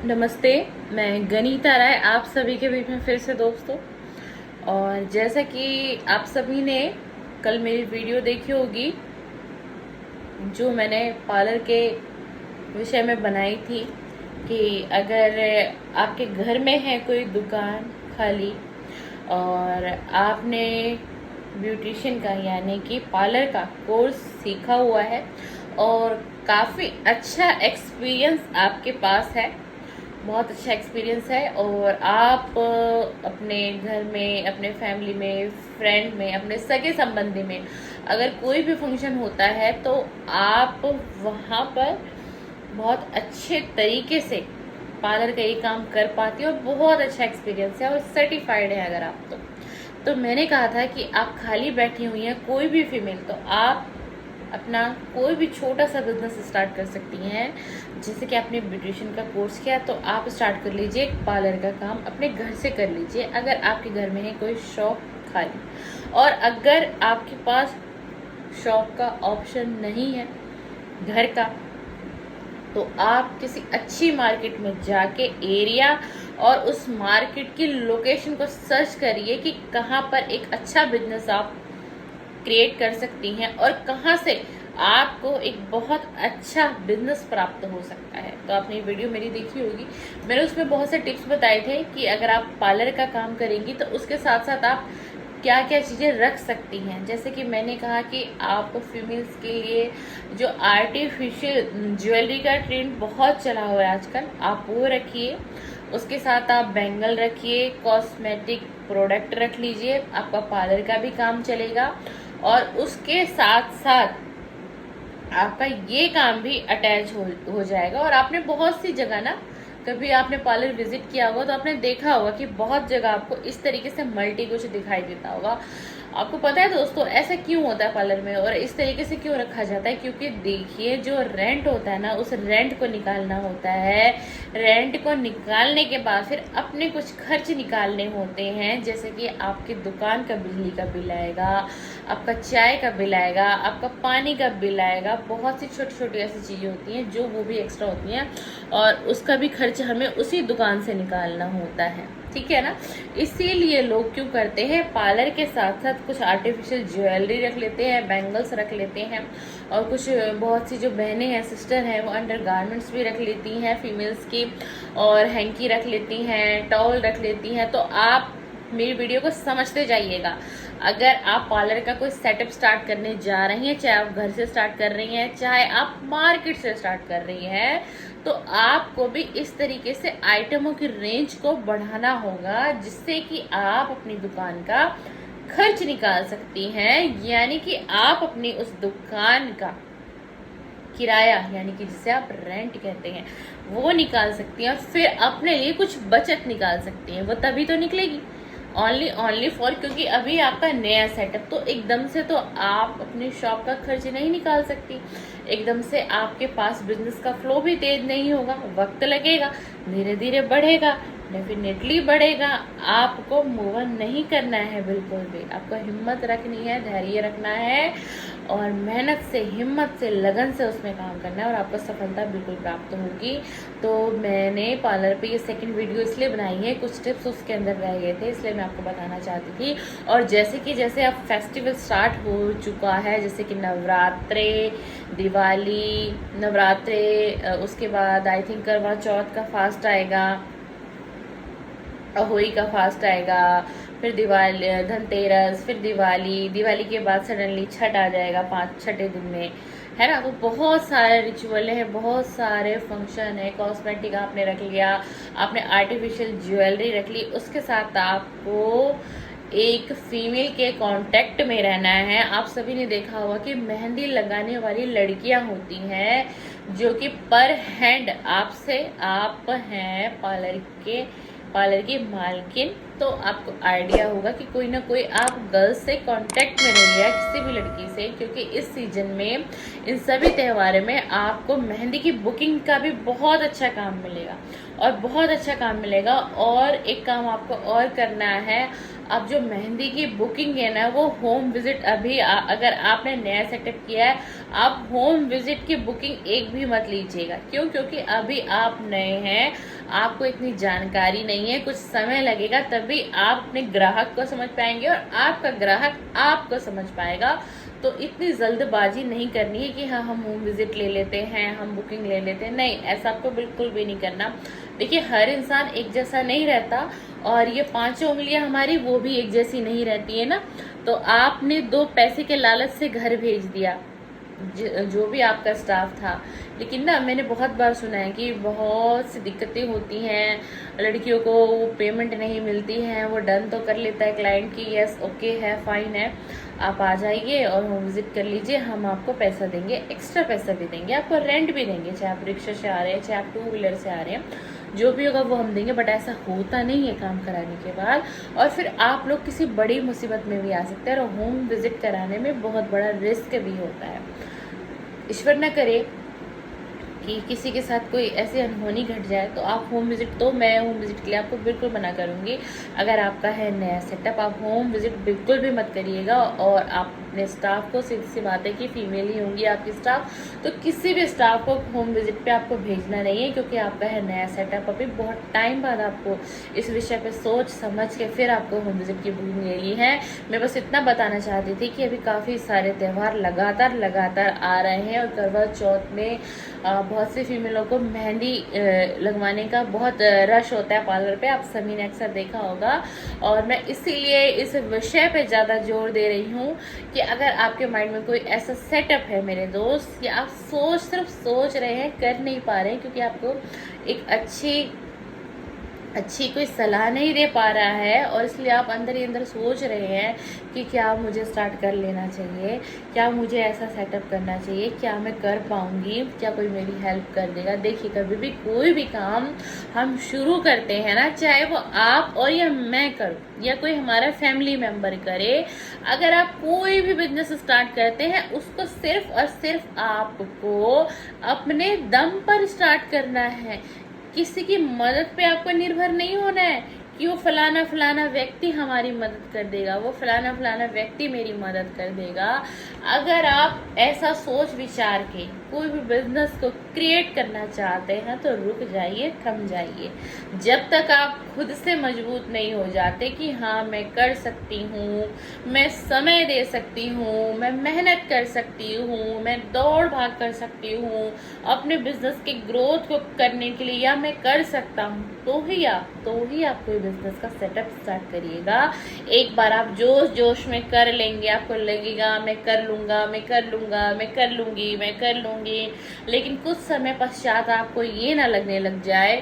नमस्ते। मैं गनीता राय आप सभी के बीच में फिर से दोस्तों। और जैसा कि आप सभी ने कल मेरी वीडियो देखी होगी जो मैंने पार्लर के विषय में बनाई थी कि अगर आपके घर में है कोई दुकान खाली और आपने ब्यूटिशियन का यानी कि पार्लर का कोर्स सीखा हुआ है और काफ़ी अच्छा एक्सपीरियंस आपके पास है, बहुत अच्छा एक्सपीरियंस है और आप अपने घर में, अपने फैमिली में, फ्रेंड में, अपने सगे संबंधी में अगर कोई भी फंक्शन होता है तो आप वहाँ पर बहुत अच्छे तरीके से पार्लर का ये काम कर पाती हो और बहुत अच्छा एक्सपीरियंस है और सर्टिफाइड है अगर आप तो मैंने कहा था कि आप खाली बैठी हुई हैं कोई भी फीमेल, तो आप अपना कोई भी छोटा सा बिजनेस स्टार्ट कर सकती हैं। जैसे कि आपने ब्यूटिशियन का कोर्स किया तो आप स्टार्ट कर लीजिए पार्लर का काम अपने घर से कर लीजिए अगर आपके घर में है कोई शॉप खाली। और अगर आपके पास शॉप का ऑप्शन नहीं है घर का, तो आप किसी अच्छी मार्केट में जाके एरिया और उस मार्केट की लोकेशन को सर्च करिए कि कहाँ पर एक अच्छा बिजनेस आप क्रिएट कर सकती हैं और कहाँ से आपको एक बहुत अच्छा बिजनेस प्राप्त हो सकता है। तो आपने ये वीडियो मेरी देखी होगी, मैंने उसमें बहुत से टिप्स बताए थे कि अगर आप पार्लर का काम करेंगी तो उसके साथ साथ आप क्या क्या चीज़ें रख सकती हैं। जैसे कि मैंने कहा कि आप फीमेल्स के लिए जो आर्टिफिशियल ज्वेलरी का ट्रेंड बहुत चला हुआ है आजकल, आप वो रखिए। उसके साथ आप बैंगल रखिए, कॉस्मेटिक प्रोडक्ट रख लीजिए, आपका पार्लर का भी काम चलेगा और उसके साथ साथ आपका ये काम भी अटैच हो जाएगा। और आपने बहुत सी जगह ना, कभी आपने पार्लर विजिट किया होगा तो आपने देखा होगा कि बहुत जगह आपको इस तरीके से मल्टी कुछ दिखाई देता होगा। आपको पता है दोस्तों ऐसा क्यों होता है पार्लर में और इस तरीके से क्यों रखा जाता है? क्योंकि देखिए जो रेंट होता है ना, उस रेंट को निकालना होता है। रेंट को निकालने के बाद फिर अपने कुछ खर्च निकालने होते हैं, जैसे कि आपकी दुकान का बिजली का बिल आएगा, आपका चाय का बिल आएगा, आपका पानी का बिल आएगा, बहुत सी छोटी छोटी ऐसी चीज़ें होती हैं जो वो भी एक्स्ट्रा होती हैं और उसका भी खर्च हमें उसी दुकान से निकालना होता है, ठीक है ना। इसीलिए लोग क्यों करते हैं, पार्लर के साथ साथ कुछ आर्टिफिशियल ज्वेलरी रख लेते हैं, बैंगल्स रख लेते हैं और कुछ बहुत सी जो बहनें हैं, सिस्टर हैं, वो अंडर गारमेंट्स भी रख लेती हैं फीमेल्स की, और हैंकी रख लेती हैं, टॉवल रख लेती हैं। तो आप मेरी वीडियो को समझते जाइएगा। अगर आप पार्लर का कोई सेटअप स्टार्ट करने जा रही हैं, चाहे आप घर से स्टार्ट कर रही हैं, चाहे आप मार्केट से स्टार्ट कर रही हैं, तो आपको भी इस तरीके से आइटमों की रेंज को बढ़ाना होगा जिससे कि आप अपनी दुकान का खर्च निकाल सकती हैं। यानी कि आप अपनी उस दुकान का किराया, यानी कि जिसे आप रेंट कहते हैं, वो निकाल सकती हैं और फिर अपने लिए कुछ बचत निकाल सकती हैं। वो तभी तो निकलेगी, ओनली फॉर, क्योंकि अभी आपका नया सेटअप, तो एकदम से तो आप अपनी शॉप का खर्च नहीं निकाल सकती। एकदम से आपके पास बिजनेस का फ्लो भी तेज नहीं होगा, वक्त लगेगा, धीरे धीरे बढ़ेगा, डेफिनेटली बढ़ेगा। आपको मूव ऑन नहीं करना है बिल्कुल भी, आपको हिम्मत रखनी है, धैर्य रखना है और मेहनत से, हिम्मत से, लगन से उसमें काम करना है और आपको सफलता बिल्कुल प्राप्त होगी। तो मैंने पार्लर पे ये सेकंड वीडियो इसलिए बनाई है, कुछ टिप्स उसके अंदर रह गए थे इसलिए मैं आपको बताना चाहती थी। और जैसे अब फेस्टिवल स्टार्ट हो चुका है, जैसे कि नवरात्रे, दिवाली, उसके बाद आई थिंक करवा चौथ का फास्ट आएगा, होली का फास्ट आएगा, फिर दिवाली, धनतेरस, फिर दिवाली के बाद सडनली छठ आ जाएगा 6 दिन में, है ना। तो बहुत सारे रिचुअल हैं, बहुत सारे फंक्शन है। कॉस्मेटिक आपने रख लिया, आपने आर्टिफिशियल ज्वेलरी रख ली, उसके साथ आपको एक फीमेल के कांटेक्ट में रहना है। आप सभी ने देखा होगा कि मेहंदी लगाने वाली लड़कियां होती हैं जो कि पर हैंड आपसे, आप हैं पार्लर की मालकिन, तो आपको आइडिया होगा कि कोई ना कोई आप गर्ल्स से कांटेक्ट में रहिए, किसी भी लड़की से, क्योंकि इस सीजन में, इन सभी त्योहारों में आपको मेहंदी की बुकिंग का भी बहुत अच्छा काम मिलेगा और बहुत अच्छा काम मिलेगा। और एक काम आपको और करना है, अब जो मेहंदी की बुकिंग है ना, वो होम विजिट अभी अगर आपने नया सेटअप किया है, आप होम विजिट की बुकिंग एक भी मत लीजिएगा। क्यों? क्योंकि अभी आप नए हैं, आपको इतनी जानकारी नहीं है, कुछ समय लगेगा तभी आप अपने ग्राहक को समझ पाएंगे और आपका ग्राहक आपको समझ पाएगा। तो इतनी जल्दबाजी नहीं करनी है कि हाँ हम होम विजिट ले लेते हैं, हम बुकिंग ले लेते हैं, नहीं, ऐसा आपको बिल्कुल भी नहीं करना। देखिए, हर इंसान एक जैसा नहीं रहता और ये पांचों उंगलियां हमारी वो भी एक जैसी नहीं रहती है ना। तो आपने 2 पैसे के लालच से घर भेज दिया जो भी आपका स्टाफ था, लेकिन ना मैंने बहुत बार सुना है कि बहुत सी दिक्कतें होती हैं, लड़कियों को वो पेमेंट नहीं मिलती है। वो डन तो कर लेता है क्लाइंट की, यस ओके है, फाइन है, आप आ जाइए और होम विजिट कर लीजिए, हम आपको पैसा देंगे, एक्स्ट्रा पैसा भी देंगे, आपको रेंट भी देंगे, चाहे आप रिक्शा से आ रहे हैं, चाहे आप 2 व्हीलर से आ रहे हैं, जो भी होगा वो हम देंगे। बट ऐसा होता नहीं है काम कराने के बाद, और फिर आप लोग किसी बड़ी मुसीबत में भी आ सकते हैं और होम विजिट कराने में बहुत बड़ा रिस्क भी होता है। ईश्वर न करे कि किसी के साथ कोई ऐसी अनहोनी घट जाए तो आप होम विजिट, तो मैं होम विजिट के लिए आपको बिल्कुल मना करूँगी। अगर आपका है नया सेटअप, आप होम विजिट बिल्कुल भी मत करिएगा। और आप अपने स्टाफ को, सीधी सी बात है कि फीमेल ही होंगी आपकी स्टाफ, तो किसी भी स्टाफ को होम विजिट पे आपको भेजना नहीं है, क्योंकि आपका है नया सेटअप। अभी बहुत टाइम बाद आपको इस विषय पे सोच समझ के फिर आपको होम विजिट की बुकिंग लेनी है। मैं बस इतना बताना चाहती थी कि अभी काफ़ी सारे त्यौहार लगातार आ रहे हैं और करवा चौथ में बहुत सी फीमेलों को मेहंदी लगवाने का बहुत रश होता है पार्लर पे, आप सभी ने अक्सर देखा होगा। और मैं इसीलिए इस विषय पे ज़्यादा जोर दे रही हूँ कि अगर आपके माइंड में कोई ऐसा सेटअप है मेरे दोस्त, या आप सिर्फ सोच रहे हैं, कर नहीं पा रहे हैं, क्योंकि आपको एक अच्छी कोई सलाह नहीं दे पा रहा है, और इसलिए आप अंदर ही अंदर सोच रहे हैं कि क्या मुझे स्टार्ट कर लेना चाहिए, क्या मुझे ऐसा सेटअप करना चाहिए, क्या मैं कर पाऊँगी, क्या कोई मेरी हेल्प कर देगा। देखिए, कभी भी कोई भी काम हम शुरू करते हैं ना, चाहे वो आप और या मैं करूँ या कोई हमारा फैमिली मेम्बर करे, अगर आप कोई भी बिजनेस स्टार्ट करते हैं, उसको सिर्फ और सिर्फ आपको अपने दम पर स्टार्ट करना है। किसी की मदद पे आपको निर्भर नहीं होना है कि वो फलाना व्यक्ति हमारी मदद कर देगा, वो फलाना व्यक्ति मेरी मदद कर देगा। अगर आप ऐसा सोच विचार के कोई भी बिजनेस को क्रिएट करना चाहते हैं तो रुक जाइए, थम जाइए। जब तक आप खुद से मजबूत नहीं हो जाते कि हाँ मैं कर सकती हूँ, मैं समय दे सकती हूँ, मैं मेहनत कर सकती हूँ, मैं दौड़ भाग कर सकती हूँ अपने बिजनेस के ग्रोथ को करने के लिए, या मैं कर सकता हूँ, तो ही आप कोई बिजनेस का सेटअप स्टार्ट करिएगा। एक बार आप जोश में कर लेंगे, आपको लगेगा मैं कर लूँगा, मैं कर लूँगा, मैं कर लूँगी, मैं कर लूँगी, लेकिन कुछ समय पश्चात आपको ये ना लगने लग जाए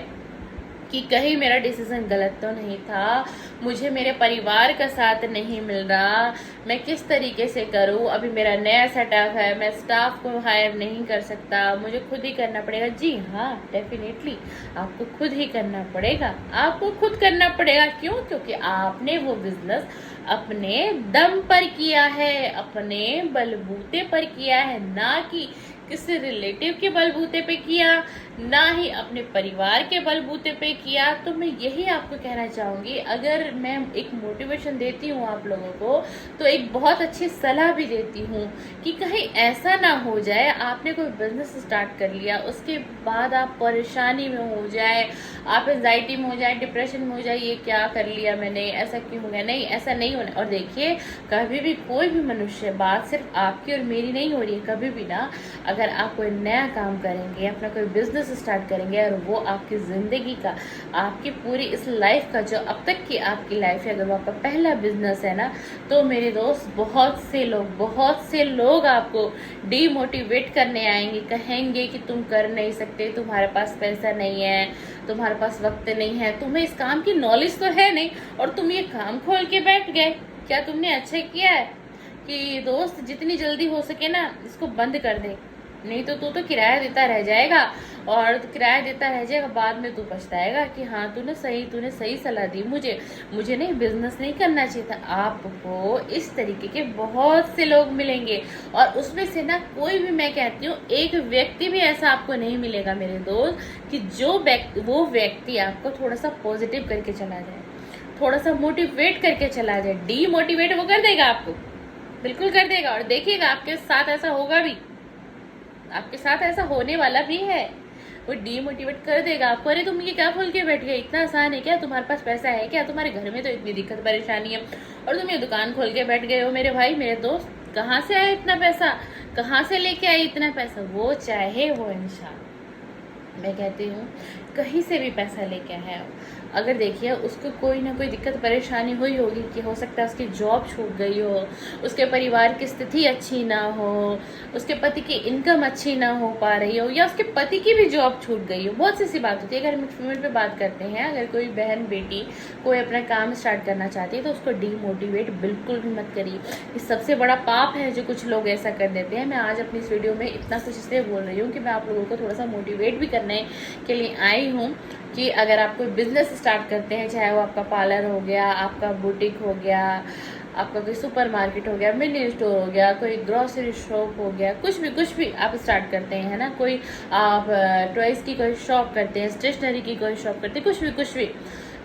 कि कहीं मेरा डिसीजन गलत तो नहीं था, मुझे मेरे परिवार का साथ नहीं मिल रहा, मैं किस तरीके से करूं, अभी मेरा नया सेटअप है, मैं स्टाफ को हायर नहीं कर सकता, मुझे खुद ही करना पड़ेगा। जी हाँ, डेफिनेटली आपको खुद ही करना पड़ेगा, आपको खुद करना पड़ेगा। क्यों? क्योंकि आपने वो बिजनेस अपने दम पर किया है, अपने बलबूते पर किया है, ना कि किसी रिलेटिव के बलबूते पे किया, ना ही अपने परिवार के बलबूते पे किया। तो मैं यही आपको कहना चाहूँगी, अगर मैं एक मोटिवेशन देती हूँ आप लोगों को, तो एक बहुत अच्छी सलाह भी देती हूँ कि कहीं ऐसा ना हो जाए आपने कोई बिजनेस स्टार्ट कर लिया, उसके बाद आप परेशानी में हो जाए, आप एंजाइटी में हो जाए, डिप्रेशन में हो जाए, ये क्या कर लिया मैंने, ऐसा क्यों हो गया। नहीं, ऐसा नहीं होना। और देखिए, कभी भी कोई भी मनुष्य, बात सिर्फ आपकी और मेरी नहीं हो रही है, कभी भी ना, अगर आप कोई नया काम करेंगे, अपना कोई बिजनेस स्टार्ट करेंगे और वो आपकी ज़िंदगी का, आपकी पूरी इस लाइफ का, जो अब तक की आपकी लाइफ है, अगर वो आपका पहला बिजनेस है ना, तो मेरे दोस्त बहुत से लोग आपको डीमोटिवेट करने आएंगे, कहेंगे कि तुम कर नहीं सकते, तुम्हारे पास पैसा नहीं है, तुम्हारे पास वक्त नहीं है, तुम्हें इस काम की नॉलेज तो है नहीं, और तुम ये काम खोल के बैठ गए। क्या तुमने अच्छा किया है कि दोस्त जितनी जल्दी हो सके ना इसको बंद कर दे, नहीं तो तू तो किराया देता रह जाएगा, और किराया देता रह जाएगा, बाद में तू पछताएगा कि हाँ तूने सही सलाह दी, मुझे नहीं, बिजनेस नहीं करना चाहिए था। आपको इस तरीके के बहुत से लोग मिलेंगे, और उसमें से ना कोई भी, मैं कहती हूँ, एक व्यक्ति भी ऐसा आपको नहीं मिलेगा मेरे दोस्त कि वो व्यक्ति आपको थोड़ा सा पॉजिटिव करके चला जाए। थोड़ा सा मोटिवेट करके चला जाए। डीमोटिवेट वो कर देगा आपको, बिल्कुल कर देगा। और देखिएगा आपके साथ ऐसा होगा भी, आपके साथ ऐसा होने वाला भी है। वो डीमोटिवेट कर देगा आपको। अरे तुम ये क्या खोल के बैठ गए, इतना आसान है क्या, तुम्हारे पास पैसा है क्या, तुम्हारे घर में तो इतनी दिक्कत परेशानी है और तुम ये दुकान खोल के बैठ गए हो। मेरे भाई मेरे दोस्त, कहाँ से आया इतना पैसा, कहाँ से लेके आए इतना पैसा। वो चाहे वो इंसान, मैं कहती हूँ कहीं से भी पैसा लेके आया हो, अगर देखिए उसको कोई ना कोई दिक्कत परेशानी हुई होगी कि हो सकता है उसकी जॉब छूट गई हो, उसके परिवार की स्थिति अच्छी ना हो, उसके पति की इनकम अच्छी ना हो पा रही हो, या उसके पति की भी जॉब छूट गई हो। बहुत सी ऐसी बात होती है। अगर हम फीमेल पे बात करते हैं, अगर कोई बहन बेटी कोई अपना काम स्टार्ट करना चाहती है तो उसको डीमोटिवेट बिल्कुल भी मत करिए। ये सबसे बड़ा पाप है जो कुछ लोग ऐसा कर देते हैं। मैं आज अपनी इस वीडियो में इतना कुछ इसलिए बोल रही हूँ कि मैं आप लोगों को थोड़ा सा मोटिवेट भी करने के लिए आई हूँ कि अगर आप कोई बिजनेस स्टार्ट करते हैं, चाहे वो आपका पार्लर हो गया, आपका बुटीक हो गया, आपका कोई सुपर मार्केट हो गया, मिनी स्टोर हो गया, कोई ग्रोसरी शॉप हो गया, कुछ भी आप स्टार्ट करते हैं, है ना, कोई आप टॉयज की कोई शॉप करते हैं, स्टेशनरी की कोई शॉप करते हैं, कुछ भी,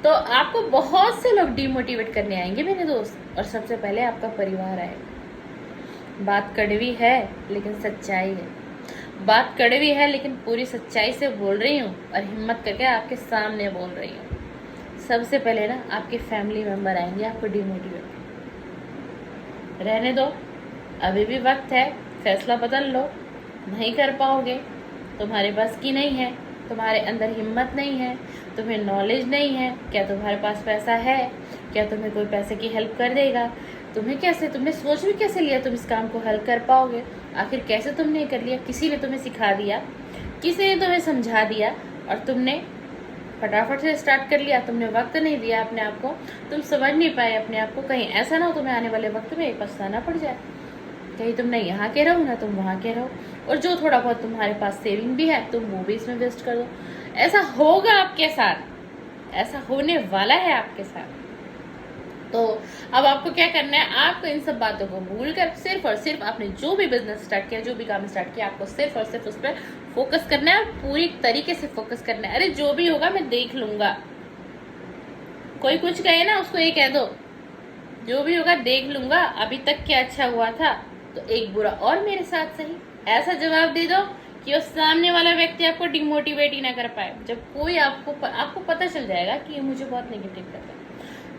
तो आपको बहुत से लोग डीमोटिवेट करने आएंगे मेरे दोस्त, और सबसे पहले आपका परिवार आएगा। बात कड़वी है लेकिन सच्चाई है, बात कड़वी है लेकिन पूरी सच्चाई से बोल रही हूँ और हिम्मत करके आपके सामने बोल रही हूँ। सबसे पहले ना आपके फैमिली मेंबर आएंगे आपको डीमोटिवेट। रहने दो, अभी भी वक्त है, फैसला बदल लो। नहीं कर पाओगे, तुम्हारे बस की नहीं है, तुम्हारे अंदर हिम्मत नहीं है, तुम्हें नॉलेज नहीं है, क्या तुम्हारे पास पैसा है, क्या तुम्हें कोई पैसे की हेल्प कर देगा, तुम्हें कैसे, तुमने सोच भी कैसे लिया तुम इस काम को हल कर पाओगे, आखिर कैसे तुमने कर लिया, किसी ने तुम्हें सिखा दिया, किसी ने तुम्हें समझा दिया और तुमने फटाफट से स्टार्ट कर लिया, तुमने वक्त नहीं दिया अपने आप को, तुम समझ नहीं पाए अपने आप को। कहीं ऐसा ना हो तुम्हें आने वाले वक्त में पछताना पड़ जाए, कहीं तुम ना यहाँ के रहो ना तुम वहाँ के रहो, और जो थोड़ा बहुत तुम्हारे पास सेविंग भी है तुम वो भी इसमें वेस्ट कर दो। ऐसा होगा आपके साथ, ऐसा होने वाला है आपके साथ। तो अब आपको क्या करना है, आपको इन सब बातों को भूल कर सिर्फ और सिर्फ आपने जो भी बिजनेस स्टार्ट किया, जो भी काम स्टार्ट किया, आपको सिर्फ और सिर्फ उस पर फोकस करना है और पूरी तरीके से फोकस करना है। अरे जो भी होगा मैं देख लूंगा, कोई कुछ कहे ना उसको ये कह दो, जो भी होगा देख लूंगा, अभी तक क्या अच्छा हुआ था तो एक बुरा और मेरे साथ सही, ऐसा जवाब दे दो कि उस सामने वाला व्यक्ति आपको डिमोटिवेट ही ना कर पाए। जब कोई आपको पता चल जाएगा कि ये मुझे बहुत नेगेटिव कर रहा है,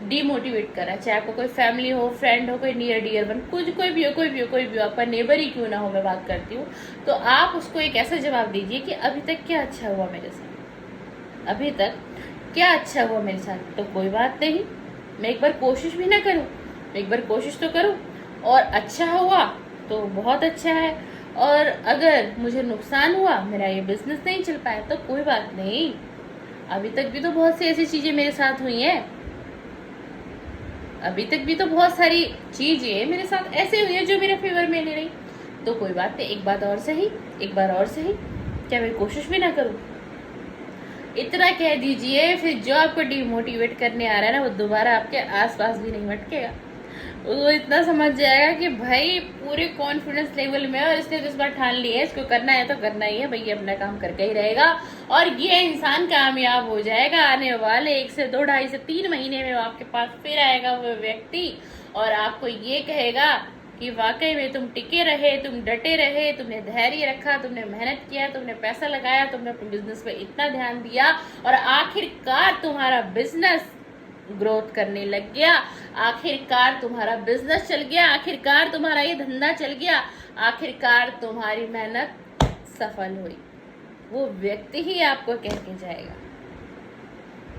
डीमोटिवेट कर रहा है, चाहे आपको कोई फैमिली हो, फ्रेंड हो, कोई नियर डियर वन, कोई भी हो, आपका नेबर ही क्यों ना हो, मैं बात करती हूँ, तो आप उसको एक ऐसा जवाब दीजिए कि अभी तक क्या अच्छा हुआ मेरे साथ, अभी तक क्या अच्छा हुआ मेरे साथ, तो कोई बात नहीं, मैं एक बार कोशिश भी ना करूँ, मैं एक बार कोशिश तो करूँ, और अच्छा हुआ तो बहुत अच्छा है, और अगर मुझे नुकसान हुआ, मेरा ये बिजनेस नहीं चल पाया, तो कोई बात नहीं, अभी तक भी तो बहुत सी ऐसी चीजें मेरे साथ हुई हैं, अभी तक भी तो बहुत सारी चीजें मेरे साथ ऐसे हुई है जो मेरे फेवर में नहीं रही, तो कोई बात नहीं, एक बात और सही, एक बार और सही, क्या मैं कोशिश भी ना करूं, इतना कह दीजिए, फिर जो आपको डिमोटिवेट करने आ रहा है ना वो दोबारा आपके आसपास भी नहीं भटकेगा। वो इतना समझ जाएगा कि भाई पूरे कॉन्फिडेंस लेवल में, और इसने इस बार ठान लिया है इसको करना है तो करना ही है भाई, अपना काम करके ही रहेगा, और ये इंसान कामयाब हो जाएगा। आने वाले 1 से 2, 2.5 से 3 महीने में वो आपके पास फिर आएगा वो व्यक्ति, और आपको ये कहेगा कि वाकई में तुम टिके रहे, तुम डटे रहे, तुमने धैर्य रखा, तुमने मेहनत किया, तुमने पैसा लगाया, तुमने अपने बिजनेस पे इतना ध्यान दिया, और आखिरकार तुम्हारा बिजनेस ग्रोथ करने लग गया, आखिरकार तुम्हारा बिजनेस चल गया, आखिरकार तुम्हारा ये धंधा चल गया, आखिरकार तुम्हारी मेहनत सफल हुई। वो व्यक्ति ही आपको कह के जाएगा।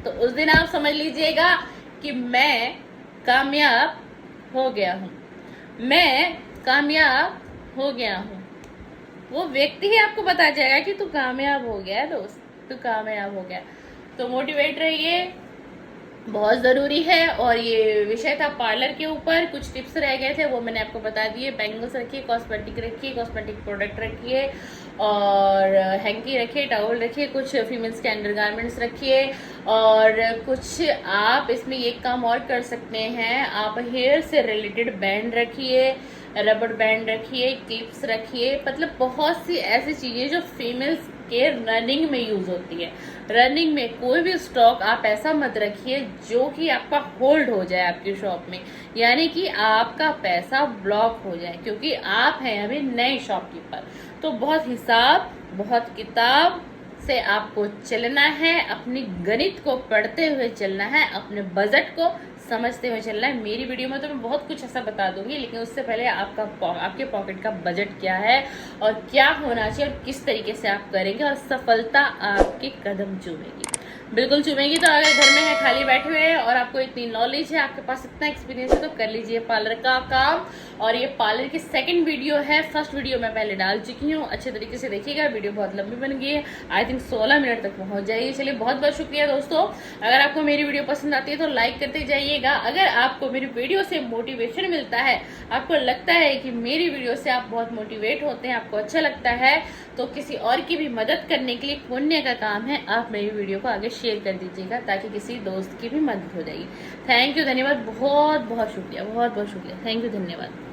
तो उस दिन आप समझ लीजिएगा कि मैं कामयाब हो गया हूँ, मैं कामयाब हो गया हूँ। वो व्यक्ति ही आपको बता जाएगा कि तू कामयाब हो गया दोस्त, तू कामयाब हो गया। तो मोटिवेट रहिए, बहुत ज़रूरी है। और ये विषय था पार्लर के ऊपर, कुछ टिप्स रह गए थे वो मैंने आपको बता दिए। बैंगल्स रखिए, कॉस्मेटिक रखिए, कॉस्मेटिक प्रोडक्ट रखिए, और हैंकी रखिए, टॉवल रखिए, कुछ फीमेल्स के अंडर गारमेंट्स रखिए, और कुछ आप इसमें ये काम और कर सकते हैं, आप हेयर से रिलेटेड बैंड रखिए, रबड़ बैंड रखिए, क्लिप्स रखिए, मतलब बहुत सी ऐसी चीज़ें जो फीमेल्स के रनिंग में यूज होती है। रनिंग में कोई भी स्टॉक आप ऐसा मत रखिए जो कि आपका होल्ड हो जाए आपकी शॉप में, यानी कि आपका पैसा ब्लॉक हो जाए, क्योंकि आप हैं अभी नए शॉपकीपर। तो बहुत हिसाब, बहुत किताब से आपको चलना है, अपनी गणित को पढ़ते हुए चलना है, अपने बजट को समझते हुए चलना है। मेरी वीडियो में तो मैं बहुत कुछ ऐसा बता दूंगी, लेकिन उससे पहले आपके पॉकेट का बजट क्या है और क्या होना चाहिए और किस तरीके से आप करेंगे और सफलता आपके कदम चूमेगी, बिल्कुल चूमेगी। तो अगर घर में है, खाली बैठे हुए हैं और आपको इतनी नॉलेज है, आपके पास इतना एक्सपीरियंस है, तो कर लीजिए पार्लर का काम। और ये पार्लर की सेकंड वीडियो है, फर्स्ट वीडियो मैं पहले डाल चुकी हूँ, अच्छे तरीके से देखिएगा। वीडियो बहुत लंबी बन गई है, आई थिंक 16 मिनट तक पहुंच जाएगी। चलिए बहुत बहुत शुक्रिया दोस्तों। अगर आपको मेरी वीडियो पसंद आती है तो लाइक करते जाइएगा। अगर आपको मेरी वीडियो से मोटिवेशन मिलता है, आपको लगता है कि मेरी वीडियो से आप बहुत मोटिवेट होते हैं, आपको अच्छा लगता है, तो किसी और की भी मदद करने के लिए पुण्य का काम है, आप मेरी वीडियो को आगे शेयर कर दीजिएगा ताकि किसी दोस्त की भी मदद हो जाएगी। थैंक यू, धन्यवाद, बहुत बहुत शुक्रिया, बहुत बहुत शुक्रिया, थैंक यू, धन्यवाद।